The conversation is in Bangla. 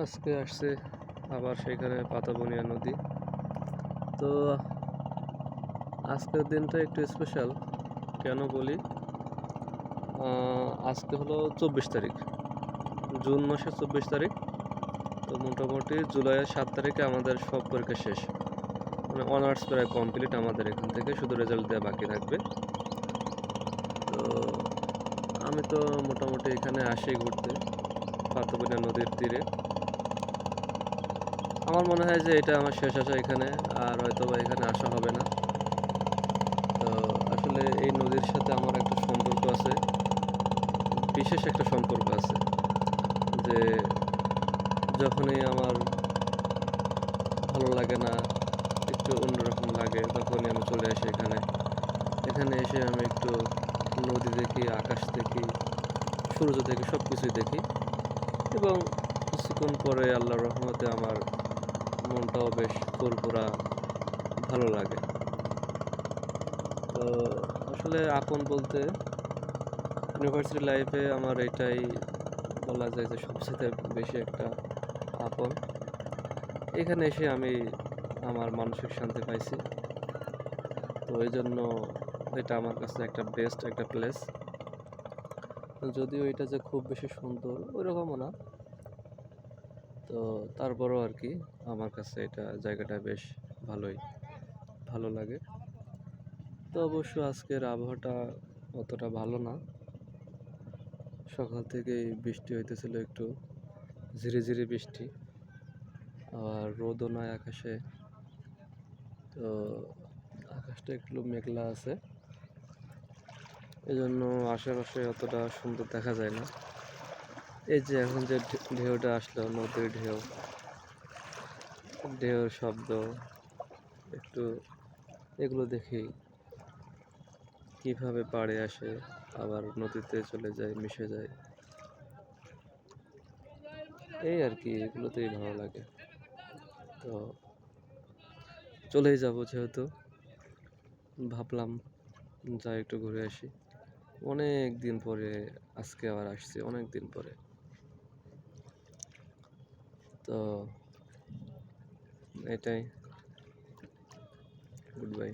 আজকে আসছে আবার সেখানে পাতাবনিয়া নদী। তো আজকের দিনটা একটু স্পেশাল। কেন বলি, আজকে হলো 24 তারিখ, জুন মাসের 24 তারিখ। তো মোটামুটি জুলাইয়ের 7 তারিখে আমাদের সব পরীক্ষা শেষ, মানে অনার্স প্রায় কমপ্লিট। আমাদের এখান থেকে শুধু রেজাল্ট দেওয়া বাকি থাকবে। তো আমি তো মোটামুটি এখানে আসি ঘুরতে, পাতাবনিয়া নদীর তীরে। আমার মনে হয় যে এটা আমার শেষ আসা এখানে, আর হয়তো বা এখানে আসা হবে না। তো আসলে এই নদীর সাথে আমার একটা সম্পর্ক আছে, বিশেষ একটা সম্পর্ক আছে। যে যখনই আমার ভালো লাগে না, একটু অন্যরকম লাগে, তখনই আমি চলে আসি এখানে। এখানে এসে আমি একটু নদী দেখি, আকাশ দেখি, সূর্য দেখি, সব কিছুই দেখি। এবং কিছুক্ষণ পরে আল্লাহর রহমতে আমার মনটাও বেশ ফুরফুরা, ভালো লাগে। তো আসলে আপন বলতে ইউনিভার্সিটি লাইফে আমার এটাই বলা যায় যে সবচেয়ে বেশি একটা আপন। এখানে এসে আমি আমার মানসিক শান্তি পাইছি। তো এই জন্য এটা আমার কাছে একটা বেস্ট একটা প্লেস। যদিও এটা যে খুব বেশি সুন্দর ওইরকমও না, তো তারপরও আর কি আমার কাছে এটা জায়গাটা বেশ ভালো লাগে। তো অবশ্য আজকের আবহাওয়াটা অতটা ভালো না। সকাল থেকেই বৃষ্টি হইতেছিল, একটু ঝিরিঝিরি বৃষ্টি, আর রোদও নয় আকাশে। তো আকাশটা একটু মেঘলা আছে, এজন্য আশেপাশে অতটা সুন্দর দেখা যায় না। এই যে এখন যে ঢেউটা আসলো, নদীর ঢেউর শব্দ, একটু এগুলো দেখি কিভাবে পাড়ে আসে, আবার নদীতে চলে যায়, মিশে যায়। এই আর কি, এগুলোতেই ভালো লাগে। তো চলেই যাব যেহেতু, ভাবলাম যাই একটু ঘুরে আসি। অনেক দিন পরে আজকে আবার আসছি, অনেক দিন পরে। তো এটাই, গুড বাই।